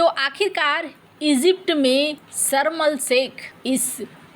तो आखिरकार इजिप्ट में शर्म अल शेख इस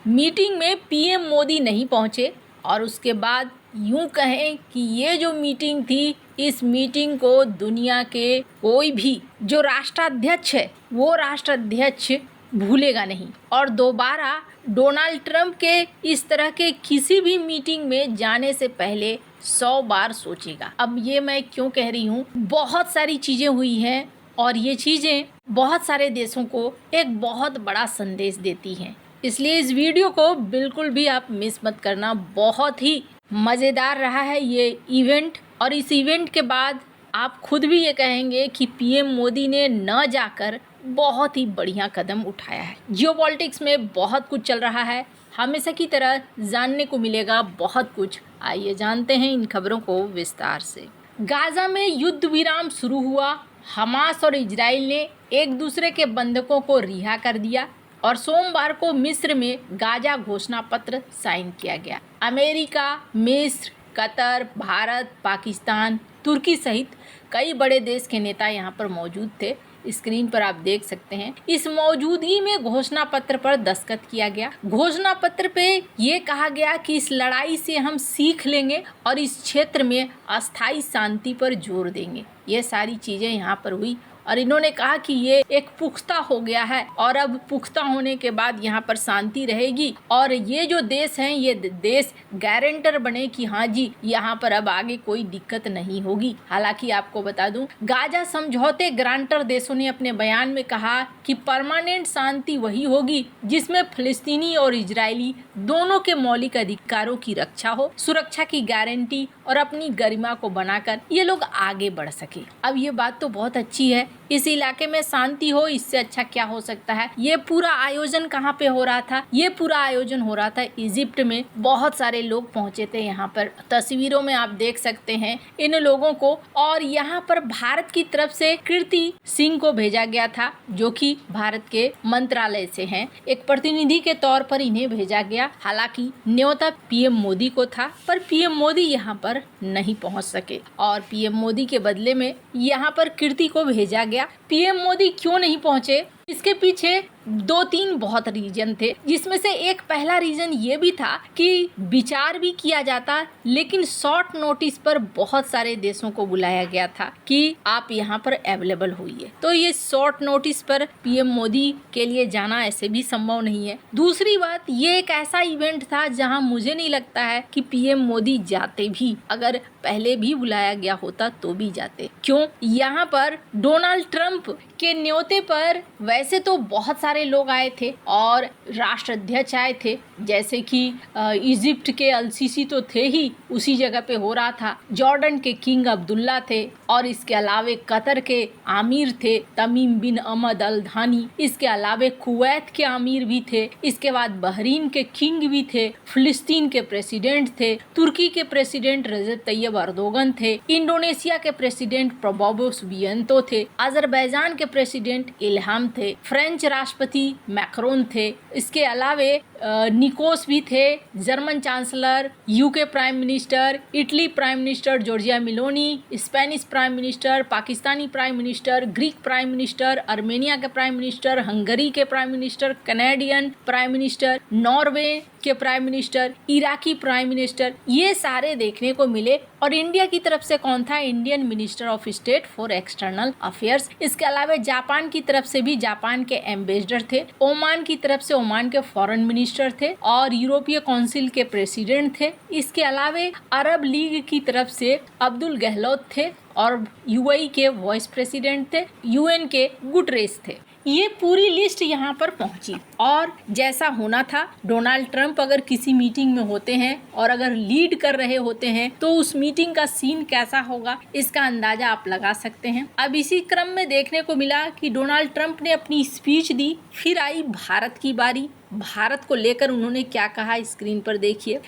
मीटिंग में पीएम मोदी नहीं पहुंचे और उसके बाद यूं कहें कि ये जो मीटिंग थी, इस मीटिंग को दुनिया के कोई भी जो राष्ट्राध्यक्ष है वो राष्ट्राध्यक्ष भूलेगा नहीं और दोबारा डोनाल्ड ट्रंप के इस तरह के किसी भी मीटिंग में जाने से पहले 100 बार सोचेगा। अब ये मैं क्यों कह रही हूँ, बहुत सारी चीज़ें हुई हैं और ये चीज़ें बहुत सारे देशों को एक बहुत बड़ा संदेश देती हैं, इसलिए इस वीडियो को बिल्कुल भी आप मिस मत करना। बहुत ही मज़ेदार रहा है ये इवेंट और इस इवेंट के बाद आप खुद भी ये कहेंगे कि पीएम मोदी ने न जाकर बहुत ही बढ़िया कदम उठाया है। जियोपॉलिटिक्स में बहुत कुछ चल रहा है, हमेशा की तरह जानने को मिलेगा बहुत कुछ। आइए जानते हैं इन खबरों को विस्तार से। गाजा में युद्ध विराम शुरू हुआ, हमास और इजराइल ने एक दूसरे के बंधकों को रिहा कर दिया और सोमवार को मिस्र में गाजा घोषणा पत्र साइन किया गया। अमेरिका, मिस्र, कतर, भारत, पाकिस्तान, तुर्की सहित कई बड़े देश के नेता यहाँ पर मौजूद थे। स्क्रीन पर आप देख सकते हैं। इस मौजूदगी में घोषणा पत्र पर दस्तखत किया गया। घोषणा पत्र पे ये कहा गया कि इस लड़ाई से हम सीख लेंगे और इस क्षेत्र में अस्थायी शांति पर जोर देंगे। ये सारी चीजें यहाँ पर हुई और इन्होंने कहा कि ये एक पुख्ता हो गया है और अब पुख्ता होने के बाद यहाँ पर शांति रहेगी और ये जो देश हैं ये देश गारंटर बने कि हाँ जी यहाँ पर अब आगे कोई दिक्कत नहीं होगी। हालांकि आपको बता दूं, गाजा समझौते ग्रांटर देशों ने अपने बयान में कहा कि परमानेंट शांति वही होगी जिसमें फिलिस्तीनी और इजरायली दोनों के मौलिक अधिकारों की रक्षा हो, सुरक्षा की गारंटी और अपनी गरिमा को बनाकर ये लोग आगे बढ़ सके। अब ये बात तो बहुत अच्छी है, इस इलाके में शांति हो, इससे अच्छा क्या हो सकता है। ये पूरा आयोजन कहाँ पे हो रहा था? ये पूरा आयोजन हो रहा था इजिप्ट में। बहुत सारे लोग पहुंचे थे यहाँ पर, तस्वीरों में आप देख सकते हैं इन लोगों को। और यहाँ पर भारत की तरफ से कीर्ति सिंह को भेजा गया था जो कि भारत के मंत्रालय से हैं। एक प्रतिनिधि के तौर पर इन्हें भेजा गया। हालांकि न्योता पीएम मोदी को था पर पीएम मोदी यहाँ पर नहीं पहुँच सके और पीएम मोदी के बदले में यहाँ पर कीर्ति को भेजा गया। पीएम मोदी क्यों नहीं पहुंचे, इसके पीछे 2-3 बहुत रीजन थे, जिसमें से एक पहला रीजन ये भी था कि विचार भी किया जाता लेकिन शॉर्ट नोटिस पर बहुत सारे देशों को बुलाया गया था कि आप यहाँ पर अवेलेबल होइए। तो ये शॉर्ट नोटिस पर पीएम मोदी के लिए जाना ऐसे भी संभव नहीं है। दूसरी बात, ये एक ऐसा इवेंट था जहाँ मुझे नहीं लगता है कि पीएम मोदी जाते भी, अगर पहले भी बुलाया गया होता तो भी जाते। क्यों? यहाँ पर डोनाल्ड ट्रंप के न्योते पर वैसे तो बहुत सारे लोग आए थे और राष्ट्राध्यक्ष आए थे, जैसे कि इजिप्ट के अल-सीसी तो थे ही, उसी जगह पे हो रहा था। जॉर्डन के किंग अब्दुल्ला थे और इसके अलावे कतर के आमिर थे तमीम बिन अहमद अल थानी। इसके अलावे कुवैत के आमिर भी थे। इसके बाद बहरीन के किंग भी थे, फिलिस्तीन के प्रेसिडेंट थे, तुर्की के प्रेसिडेंट रजब तैयब अर्दोगन थे, इंडोनेशिया के प्रेसिडेंट प्रबोवो सुबियांतो थे, अजरबैजान के प्रेसिडेंट इल्हाम थे, फ्रेंच राष्ट्रपति मैक्रोन थे। इसके अलावे निकोस भी थे, German chancellor, UK prime minister, Italy prime minister Giorgia Meloni, Spanish prime minister, Pakistani prime minister, Greek prime minister, Armenia के प्राइम मिनिस्टर, हंगरी के prime minister, Canadian prime minister, Norway के prime minister, Iraqi prime minister, ये सारे देखने को मिले। और India की तरफ से कौन था? Indian minister of state for external affairs. इसके अलावा जापान की तरफ से भी जापान के एम्बेसडर थे, ओमान की तरफ से ओमान के फॉरेन मिनिस्टर थे और यूरोपीय काउंसिल के प्रेसिडेंट थे। इसके अलावा अरब लीग की तरफ से अब्दुल गहलोत थे और यूएई के वाइस प्रेसिडेंट थे, यूएन के गुटरेस थे। ये पूरी लिस्ट यहाँ पर पहुंची और जैसा होना था, डोनाल्ड ट्रंप अगर किसी मीटिंग में होते हैं और अगर लीड कर रहे होते हैं तो उस मीटिंग का सीन कैसा होगा इसका अंदाजा आप लगा सकते हैं। अब इसी क्रम में देखने को मिला कि डोनाल्ड ट्रंप ने अपनी स्पीच दी, फिर आई भारत की बारी। भारत को लेकर उन्होंने क्या कहा, स्क्रीन पर देखिए।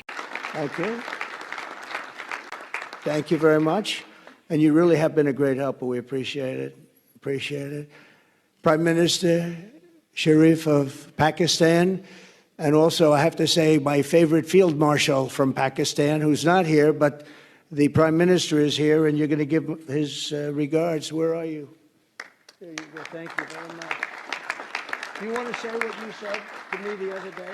Thank you very much. And you really have been a great help. We appreciate it. Appreciate it. Prime Minister Sharif of Pakistan, and also I have to say my favorite field marshal from Pakistan, who's not here, but the Prime Minister is here, and you're going to give his regards. Where are you? There you go. Thank you very much. Do you want to say what you said to me the other day?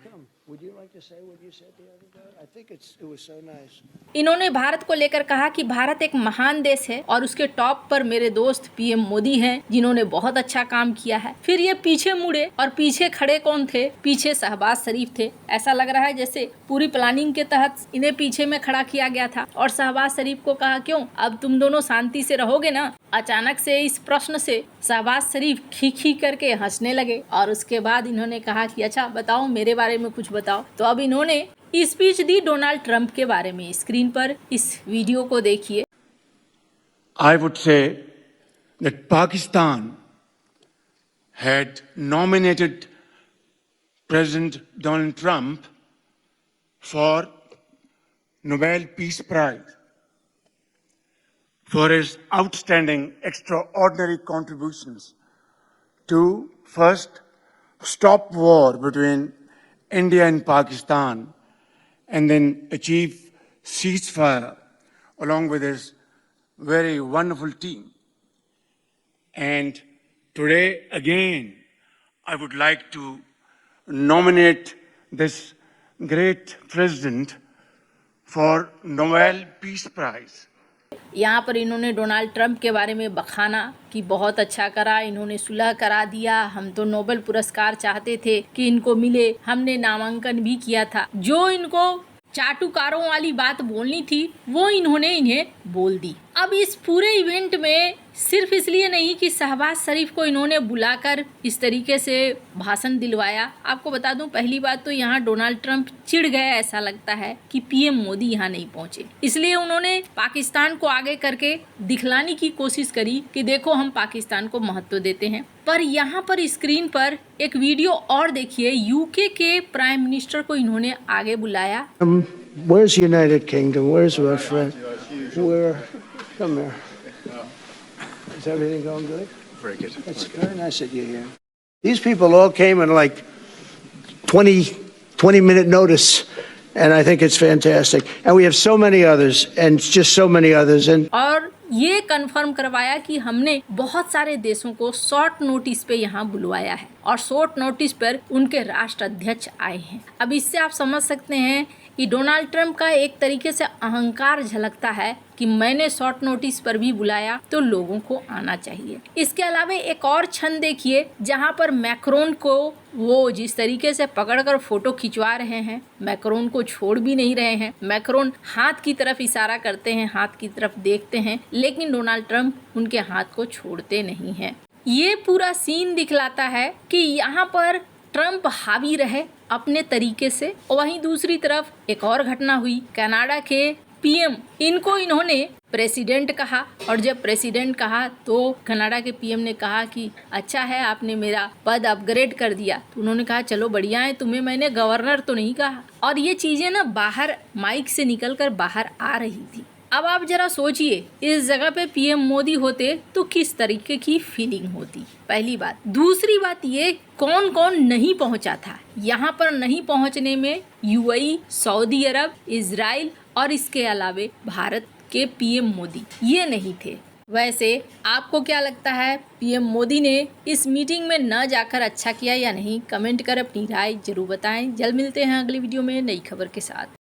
Come. Would you like to say what you said the other day? I think it was so nice. इन्होंने भारत को लेकर कहा कि भारत एक महान देश है और उसके टॉप पर मेरे दोस्त पीएम मोदी हैं, जिन्होंने बहुत अच्छा काम किया है। फिर ये पीछे मुड़े और पीछे खड़े कौन थे? पीछे शहबाज शरीफ थे। ऐसा लग रहा है जैसे पूरी प्लानिंग के तहत इन्हें पीछे में खड़ा किया गया था और शहबाज शरीफ को कहा, क्यों अब तुम दोनों शांति से रहोगे ना? अचानक से इस प्रश्न से शहबाज शरीफ खी करके हंसने लगे और उसके बाद इन्होंने कहा कि अच्छा बताओ, मेरे बारे में कुछ बताओ। तो अब इन्होंने स्पीच दी डोनाल्ड ट्रंप के बारे में। स्क्रीन पर इस वीडियो को देखिए। I would say that Pakistan had nominated President Donald Trump for Nobel Peace Prize for his outstanding, extraordinary contributions to first stop war between India and Pakistan and then achieve ceasefire along with his very wonderful team. And today again, I would like to nominate this great president for Nobel Peace Prize. यहाँ पर इन्होंने Donald Trump के बारे में बखाना कि बहुत अच्छा करा, इन्होंने सुलह करा दिया, हम तो नोबेल पुरस्कार चाहते थे कि इनको मिले, हमने नामांकन भी किया था। जो इनको चाटुकारों वाली बात बोलनी थी वो इन्होंने इन्हें बोल दी। अब इस पूरे इवेंट में सिर्फ इसलिए नहीं कि शहबाज शरीफ को इन्होंने बुलाकर इस तरीके से भाषण दिलवाया। आपको बता दूं, पहली बात तो यहाँ डोनाल्ड ट्रंप चिढ़ गए, ऐसा लगता है कि पीएम मोदी यहाँ नहीं पहुंचे, इसलिए उन्होंने पाकिस्तान को आगे करके दिखलाने की कोशिश करी कि देखो हम पाकिस्तान को महत्व देते हैं। पर यहाँ पर स्क्रीन पर एक वीडियो और देखिए, यूके के प्राइम मिनिस्टर को इन्होंने आगे बुलाया। Where's United Kingdom? Where's Russia? Come here. Is everything going good? Very good. It's very nice that you're here. These people all came in like 20-minute notice, and I think it's fantastic. And we have so many others, and just so many others. And और ये confirm करवाया कि हमने बहुत सारे देशों को short notice पे यहाँ बुलवाया है और शॉर्ट नोटिस पर उनके राष्ट्राध्यक्ष आए हैं। अब इससे आप समझ सकते हैं कि डोनाल्ड ट्रंप का एक तरीके से अहंकार झलकता है कि मैंने शॉर्ट नोटिस पर भी बुलाया तो लोगों को आना चाहिए। इसके अलावा एक और क्षण देखिए जहां पर मैक्रोन को वो जिस तरीके से पकड़कर फोटो खिंचवा रहे हैं, मैक्रोन को छोड़ भी नहीं रहे हैं। मैक्रोन हाथ की तरफ इशारा करते हैं, हाथ की तरफ देखते हैं, लेकिन डोनाल्ड ट्रंप उनके हाथ को छोड़ते नहीं हैं। ये पूरा सीन दिखलाता है कि यहाँ पर ट्रंप हावी रहे अपने तरीके से। वहीं दूसरी तरफ एक और घटना हुई, कनाडा के पीएम, इनको इन्होंने प्रेसिडेंट कहा और जब प्रेसिडेंट कहा तो कनाडा के पीएम ने कहा कि अच्छा है आपने मेरा पद अपग्रेड कर दिया। तो उन्होंने कहा चलो बढ़िया है, तुम्हें मैंने गवर्नर तो नहीं कहा। और ये चीजें ना बाहर माइक से निकलकर बाहर आ रही थी। अब आप जरा सोचिए, इस जगह पे पीएम मोदी होते तो किस तरीके की फीलिंग होती, पहली बात। दूसरी बात ये, कौन कौन नहीं पहुंचा था यहाँ पर। नहीं पहुंचने में यूएई, सऊदी अरब, इजराइल और इसके अलावे भारत के पीएम मोदी ये नहीं थे। वैसे आपको क्या लगता है, पीएम मोदी ने इस मीटिंग में न जाकर अच्छा किया या नहीं? कमेंट कर अपनी राय जरूर बताएं। जल्द मिलते हैं अगली वीडियो में नई खबर के साथ।